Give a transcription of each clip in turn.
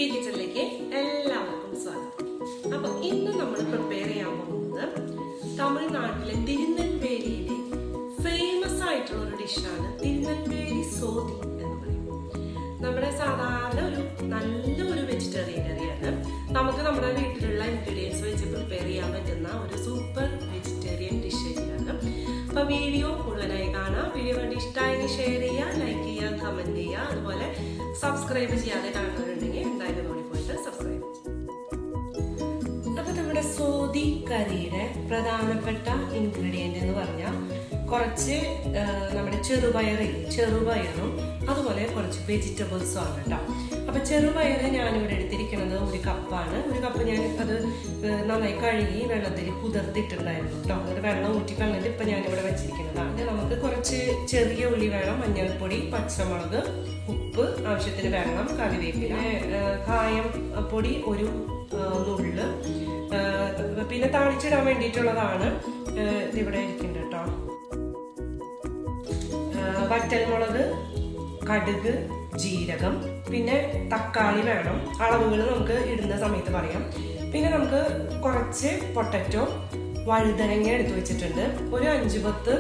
ദീപ്തി കിച്ചണിലേക്ക് എല്ലാവർക്കും സ്വാഗതം. അപ്പൊ ഇന്ന് നമ്മൾ പ്രിപ്പയർ ചെയ്യാൻ പോകുന്നത് തമിഴ്നാട്ടിലെ തിരുനെൽവേലിയിലെ ഫേമസ് ആയിട്ടുള്ള ഒരു ഡിഷാണ് തിരുനെൽവേലി സോധി എന്ന് പറയും. നമ്മുടെ സാധാരണ നല്ലൊരു വെജിറ്റേറിയൻ കറിയാണ്. നമുക്ക് നമ്മുടെ വീട്ടിലുള്ള ഇൻഗ്രീഡിയൻസ് വെച്ച് പ്രിപ്പയർ ചെയ്യാൻ പറ്റുന്ന ഒരു സൂപ്പർ വെജിറ്റേറിയൻ ഡിഷ് തന്നെയാണ്. അപ്പൊ വീഡിയോ മുഴുവനായി കാണാം. വീഡിയോ കണ്ട് ഇഷ്ടമായി ഷെയർ ചെയ്യുക, ലൈക്ക് ചെയ്യുക, കമന്റ് ചെയ്യുക. അതുപോലെ സബ്സ്ക്രൈബ് ചെയ്യാതെ കാണുന്നവരുണ്ടെങ്കിൽ എന്തായാലും ഓടി പോയിട്ട് സബ്സ്ക്രൈബ് ചെയ്യും. അപ്പൊ നമ്മുടെ സോധി കറിയുടെ പ്രധാനപ്പെട്ട ഇൻഗ്രീഡിയന്റ് എന്ന് പറഞ്ഞാൽ കുറച്ച് നമ്മുടെ ചെറുപയറും അതുപോലെ കുറച്ച് വെജിറ്റബിൾസും ആണ് കേട്ടോ. അപ്പൊ ചെറുപയറ് ഞാനിവിടെ എടുത്തിരിക്കുന്നത് ഒരു കപ്പാണ്. ഒരു കപ്പ് ഞാൻ അത് നന്നായി കഴുകി വെള്ളത്തിൽ കുതിർത്തിട്ടുണ്ടായിരുന്നു കേട്ടോ. എന്നിട്ട് വെള്ളം ഊറ്റി കളഞ്ഞിട്ട് ഇപ്പൊ ഞാനിവിടെ വെച്ചിരിക്കുന്നതാണ്. നമുക്ക് കുറച്ച് ചെറിയ ഉള്ളി വേണം, മഞ്ഞൾപ്പൊടി, പച്ചമുളക്, ഉപ്പ്, ആവശ്യത്തിന് വെള്ളം, കറിവേപ്പില, കായം പൊടി ഒരു നുള്ള്, പിന്നെ താളിച്ചിടാൻ വേണ്ടിയിട്ടുള്ളതാണ് ഇവിടെ ഇരിക്കുന്നത് കേട്ടോ. വറ്റൽമുളക്, കടുക്, ജീരകം, പിന്നെ തക്കാളി വേണം. അളവുകൾ നമുക്ക് ഇടുന്ന സമയത്ത് പറയാം. പിന്നെ നമുക്ക് കുറച്ച് പൊട്ടറ്റോ, വഴുതനങ്ങ എടുത്തു വെച്ചിട്ടുണ്ട്. ഒരു 5-10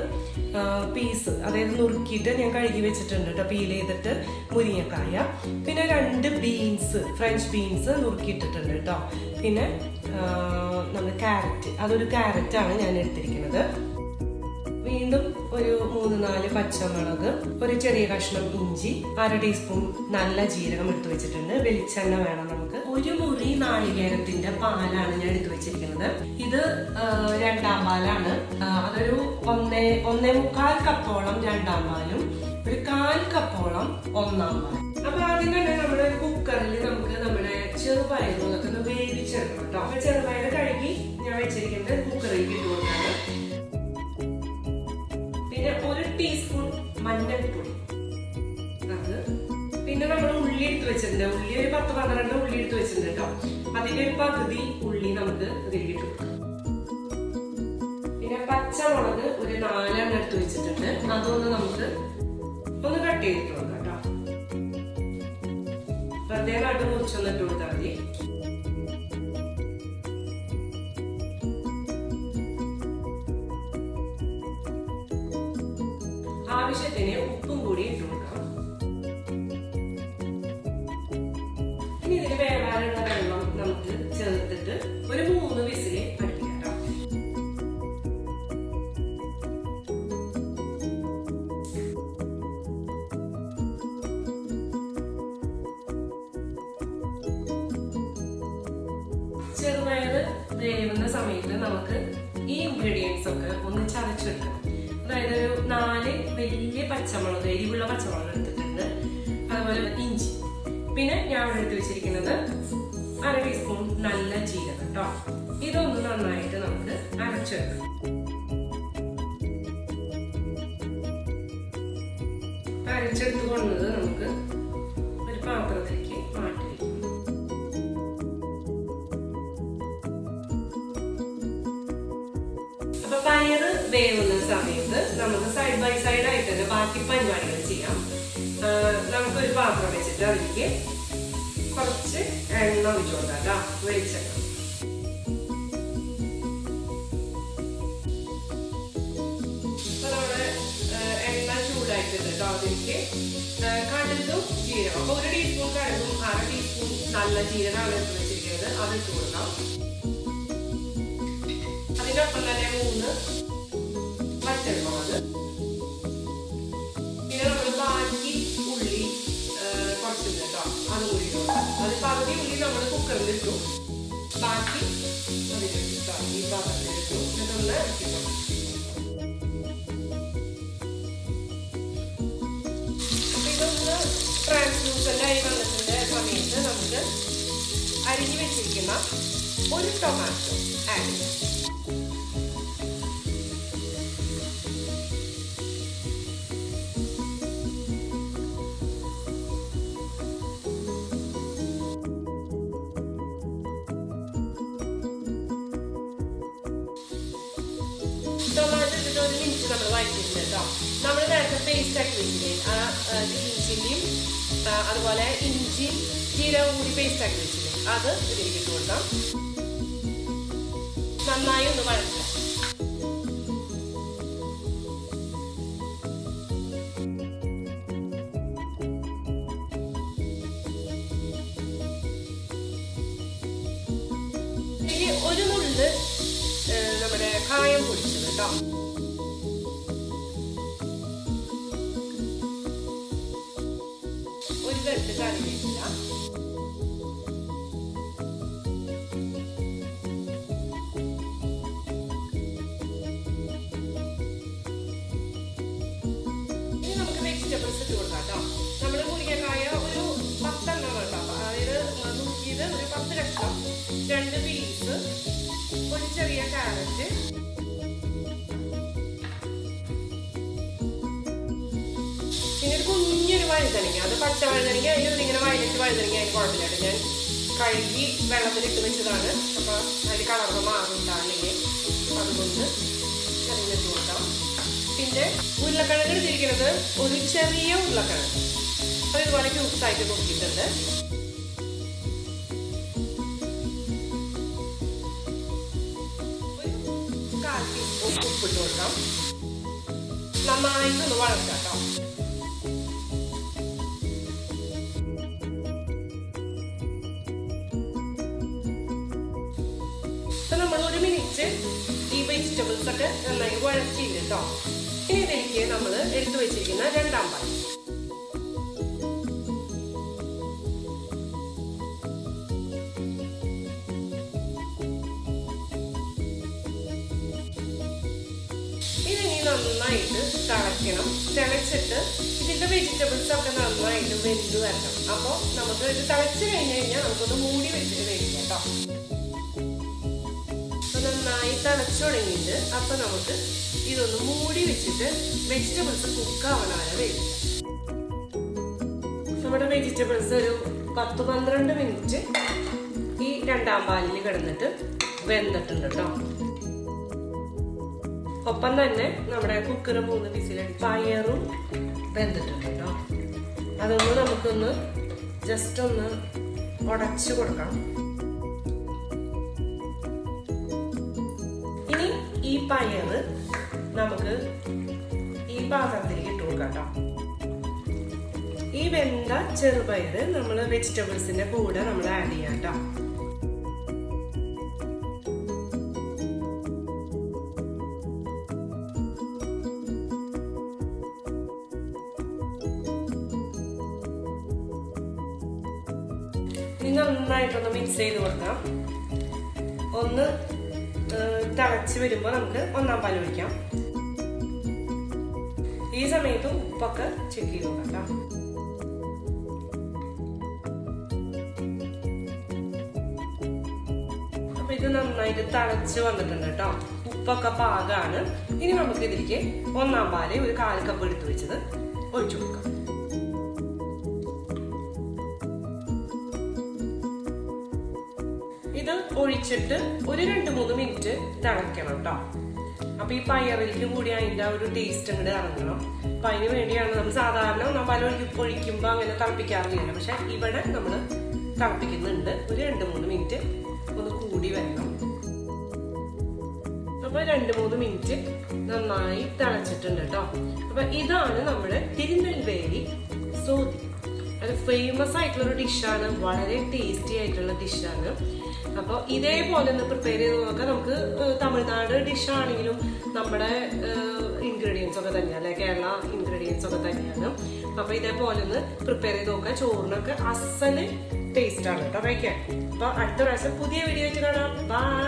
പീസ്, അതായത് നുറുക്കിയിട്ട് ഞാൻ കഴുകി വെച്ചിട്ടുണ്ട് കേട്ടോ, പീൽ ചെയ്തിട്ട്. മുരിങ്ങക്കായ, പിന്നെ 2 ബീൻസ്, ഫ്രഞ്ച് ബീൻസ് നുറുക്കിയിട്ടിട്ടുണ്ട് കേട്ടോ. പിന്നെ നമ്മുടെ ക്യാരറ്റ്, അതൊരു ക്യാരറ്റാണ് ഞാൻ എടുത്തിരിക്കുന്നത്. വീണ്ടും ഒരു 3-4 പച്ചമുളക്, ഒരു ചെറിയ കഷ്ണം ഇഞ്ചി, 1/2 ടീസ്പൂൺ നല്ല ജീരകം എടുത്തു വെച്ചിട്ടുണ്ട്. വെളിച്ചെണ്ണ വേണം നമുക്ക്. ഒരു മുറി നാളികേരത്തിന്റെ പാലാണ് ഞാൻ എടുത്തു വെച്ചിരിക്കുന്നത്. ഇത് 2ാം പാലാണ്. അതൊരു 1.25 കപ്പോളം 2ാം പാലും, ഒരു 1/4 കപ്പോളം 1ാം പാലും. അപ്പൊ ആദ്യം തന്നെ നമ്മുടെ കുക്കറിൽ നമുക്ക് നമ്മുടെ ചെറുപയറുകളൊക്കെ ഒന്ന് വേവിച്ചെടുക്കണം കേട്ടോ. അപ്പൊ ചെറുപയർ കഴുകി ഞാൻ വെച്ചിരിക്കുന്നത് കുക്കറിലേക്ക് ഇട്ട് കൊടുക്കാണ്. പിന്നെ 1 ടീസ്പൂൺ മഞ്ഞൾപ്പൊടി, അത് പിന്നെ നമ്മൾ ഉള്ളി എടുത്ത് വെച്ചിട്ടുണ്ട്. ഉള്ളി ഒരു 10-12 ഉള്ളി എടുത്ത് വെച്ചിട്ടുണ്ട് കേട്ടോ. അതിന്റെ ഒരു പകുതി ഉള്ളി നമുക്ക് ഇതിലേക്ക് കൊടുക്കാം. പിന്നെ പച്ചമുളക് ഒരു 4 എടുത്ത് വെച്ചിട്ടുണ്ട്. അതൊന്ന് നമുക്ക് ഒന്ന് കട്ട് ചെയ്തിട്ട് കൊടുക്കാം കേട്ടോ. പ്രത്യേകമായിട്ട് മുറിച്ചൊന്ന് ഇട്ട് കൊടുത്താൽ മതി. ആവശ്യത്തിന് ഉപ്പും കൂടി ഇട്ട് കൊടുക്കാം. ഇനി ഇതിന് വേവാനുള്ള വെള്ളം നമുക്ക് ചേർത്തിട്ട് ഒരു 3 വിസിൽ അടുപ്പിക്കാം. ചെറുപയർ വേവുന്ന സമയത്ത് നമുക്ക് ഈ ഇൻഗ്രീഡിയൻസ് ഒക്കെ ഒന്ന് ചതച്ചെടുക്കണം. അതായത് ഒരു 4 വലിയ പച്ചമുളക്, എരിവുള്ള പച്ചമുളക് എടുത്തിട്ടുണ്ട്. അതുപോലെ ഇഞ്ചി, പിന്നെ ഞാൻ ഇവിടെ എടുത്ത് വെച്ചിരിക്കുന്നത് 1/2 ടീസ്പൂൺ നല്ല ജീരകം കേട്ടോ. ഇതൊന്ന് നന്നായിട്ട് നമുക്ക് അരച്ചെടുക്കാം. അരച്ചെടുത്ത് കൊണ്ടത് നമുക്ക് ഒരു പാത്രത്തിലേക്ക് മാറ്റി വയ്ക്കാം. അപ്പൊ പയറ് വേവുന്ന സമയത്ത് നമുക്ക് സൈഡ് ബൈ സൈഡ് ആയിട്ട് തന്നെ ബാക്കി പരിപാടികൾ ചെയ്യാം. നമുക്കൊരു പാത്രം വെച്ചിട്ട് അതിലേക്ക് കുറച്ച് എണ്ണ ഒഴിച്ചു കൊടുക്കാം. വെളിച്ചെണ്ണ. അപ്പൊ നമ്മുടെ എണ്ണ ചൂടായിട്ടുണ്ട് കേട്ടോ. അതിലേക്ക് കടുകും ജീരകം, അപ്പൊ 1 ടീസ്പൂൺ കടുകും 1/2 ടീസ്പൂൺ നല്ല ജീരകമാണ് എടുത്ത് വെച്ചിരിക്കുന്നത്. അത് ഇട്ട് കൊടുക്കാം. അതിനൊപ്പം തന്നെ 3 വറ്റൽമുളക്, പിന്നെ നമ്മൾ ബാക്കി ഉള്ളി കുറച്ചുണ്ട് കേട്ടോ, അത് കൂടി ഇട്ടു. അത് പകുതി ഉള്ളി നമ്മൾ കുക്കറിൽ ഇട്ടു, ബാക്കി അതിലിട്ടോ ഈ പാത്രത്തിലിട്ടു. ഇതൊന്ന് ഇട്ടോ. അപ്പൊ ഇതൊന്ന് ട്രാൻസ്ലൂസന്റ് ആയി വന്നിട്ടുണ്ട് സമയത്ത് നമുക്ക് അരിഞ്ഞു വെച്ചിരിക്കുന്ന ഒരു ടൊമാറ്റോ ആഡ് ചെയ്യാം. ടൊമാറ്റോ ഇട്ടിട്ട് 1 മിനിറ്റ് നമ്മൾ വഴറ്റിയിട്ടുണ്ട് കേട്ടോ. നമ്മൾ നേരത്തെ പേസ്റ്റ് ആക്കി വെച്ചില്ലേ, ആ ഗ്രീൻ ചില്ലിയും അതുപോലെ ഇഞ്ചി ജീരകം കൂടി പേസ്റ്റ് ആക്കി വെച്ചില്ലേ, അത് ഇതിലേക്ക് ഇട്ട് കൊടുക്കാം. നന്നായി ഒന്ന് വഴറ്റാം. ഇനി ഒരു നുള്ള് നമ്മുടെ കായം പൊടിച്ചത് കേട്ടോ. ഒരു രണ്ട് കറിവേപ്പില, ഇനി നമുക്ക് വെജിറ്റബിൾസ് ഇട്ട് കൊടുക്കാം കേട്ടോ. നമ്മുടെ മുരിങ്ങക്കായ ഒരു 10 എണ്ണം വേണ്ട, അതായത് നുറുക്കിയത് ഒരു 10 കഷ്ണം, 2 ബീൻസ്, ഒരു ചെറിയ ക്യാരറ്റ്, പിന്നെ ഒരു കുഞ്ഞൊരു വഴുതനങ്ങ. അത് പച്ച വഴുതനങ്ങ, ഇങ്ങനെ വയലറ്റ് വഴുതനങ്ങ അതിന് കുഴപ്പമില്ല. ഞാൻ കഴുകി വെള്ളത്തിലിട്ട് വെച്ചതാണ്. അപ്പൊ അതിൽ കളർന്ന് മാറുണ്ടാണെങ്കിൽ അതുകൊണ്ട് ചെറിയിട്ട് കൊടുക്കാം. പിന്നെ ഉരുളക്കിഴങ്ങ് എടുത്തിരിക്കുന്നത് ഒരു ചെറിയ ഉരുളക്കിഴങ്ങ്, അപ്പൊ ഇതുപോലെ ക്യൂബ്സ് ആയിട്ട് നോക്കിയിട്ടുണ്ട്. ഉപ്പിട്ട് കൊടുക്കാം. നന്നായിട്ടൊന്ന് വഴറ്റാം കേട്ടോ. അപ്പൊ നമ്മൾ 1 മിനിറ്റ് ഈ വെജിറ്റബിൾസ് ഒക്കെ നന്നായി വഴറ്റിയില്ല കേട്ടോ. ഇനി ഇതിലേക്ക് നമ്മൾ എടുത്തു വെച്ചിരിക്കുന്ന 2-ാം പാൽ. നന്നായിട്ട് തിളയ്ക്കണം. തിളച്ചിട്ട് ഇതിന്റെ വെജിറ്റബിൾസ് ഒക്കെ നന്നായിട്ട് വെന്ത് വരണം. അപ്പോൾ നമുക്ക് ഇത് തിളച്ച് കഴിഞ്ഞ് കഴിഞ്ഞാൽ നമുക്കൊന്ന് മൂടി വെച്ചിട്ട് വേവിക്കാം കേട്ടോ. അപ്പൊ നന്നായി തിളച്ചു തുടങ്ങിയിട്ട് അപ്പൊ നമുക്ക് ഇതൊന്ന് മൂടി വെച്ചിട്ട് വെജിറ്റബിൾസ് കുക്കാവണ വരെ വേവിക്കാം. നമ്മുടെ വെജിറ്റബിൾസ് ഒരു 10-12 മിനിറ്റ് ഈ 2-ാം പാലിൽ കിടന്നിട്ട് വെന്തിട്ടുണ്ട് കേട്ടോ. ഒപ്പം തന്നെ നമ്മുടെ കുക്കർ 3 വിസിലടിച്ച് പയറും വെന്തിട്ടുണ്ട് കേട്ടോ. അതൊന്ന് നമുക്കൊന്ന് ജസ്റ്റ് ഒന്ന് ഉടച്ചു കൊടുക്കാം. ഇനി ഈ പയറ് നമുക്ക് ഈ പാത്രത്തിലേക്ക് ഇട്ട് കൊടുക്കാം കേട്ടോ. ഈ വെന്ത ചെറുപയറ് നമ്മൾ വെജിറ്റബിൾസിന്റെ കൂടെ നമ്മൾ ആഡ് ചെയ്യാം കേട്ടോ. ഇനി നന്നായിട്ടൊന്ന് മിക്സ് ചെയ്ത് കൊടുക്കാം. ഒന്ന് തിളച്ച് വരുമ്പോൾ നമുക്ക് 1-ാം പാൽ ഒഴിക്കാം. ഈ സമയത്ത് ഉപ്പൊക്കെ ചെക്ക് ചെയ്ത് നോക്കാം. അപ്പൊ ഇത് നന്നായിട്ട് തിളച്ച് വന്നിട്ടുണ്ട് കേട്ടോ. ഉപ്പൊക്കെ പാകമാണ്. ഇനി നമുക്ക് ഇതിലേക്ക് 1-ാം പാല് ഒരു 1/4 കപ്പ് എടുത്ത് വെച്ചത് ഒഴിച്ചു കൊടുക്കാം. ഇത് ഒഴിച്ചിട്ട് ഒരു 2-3 മിനിറ്റ് തിളയ്ക്കണം കേട്ടോ. അപ്പൊ ഈ പയറിലേക്ക് കൂടി അതിന്റെ ഒരു ടേസ്റ്റ് അങ്ങോട്ട് ഇറങ്ങണം. അപ്പൊ അതിന് വേണ്ടിയാണ് നമ്മൾ സാധാരണ നമ്മൾ ഒഴിക്കുമ്പോ അങ്ങനെ തിളപ്പിക്കാറില്ല. പക്ഷെ ഇവിടെ നമ്മൾ തിളപ്പിക്കുന്നുണ്ട്. ഒരു 2-3 മിനിറ്റ് ഒന്ന് കൂടി വരണം. അപ്പൊ 2-3 മിനിറ്റ് നന്നായി തിളച്ചിട്ടുണ്ട് കേട്ടോ. അപ്പൊ ഇതാണ് നമ്മുടെ തിരുനെൽവേലി സോധി. അത് ഫേമസ് ആയിട്ടുള്ള ഒരു ഡിഷാണ്, വളരെ ടേസ്റ്റി ആയിട്ടുള്ള ഡിഷാണ്. അപ്പോൾ ഇതേപോലെ ഒന്ന് പ്രിപ്പയർ ചെയ്ത് നോക്കാം. നമുക്ക് തമിഴ്നാട് ഡിഷാണെങ്കിലും നമ്മുടെ ഇൻഗ്രീഡിയൻസ് ഒക്കെ തന്നെയാണ്, അല്ലെ, കേരള ഇൻഗ്രീഡിയൻസ് ഒക്കെ തന്നെയാണ്. അപ്പൊ ഇതേപോലെ ഒന്ന് പ്രിപ്പയർ ചെയ്ത് നോക്കാം. ചോറിനൊക്കെ അസല് ടേസ്റ്റ് ആണ് കേട്ടോ കഴിക്കാൻ. അപ്പൊ അടുത്ത പ്രാവശ്യം പുതിയ വീഡിയോ വെച്ച് കാണാം. ബൈ.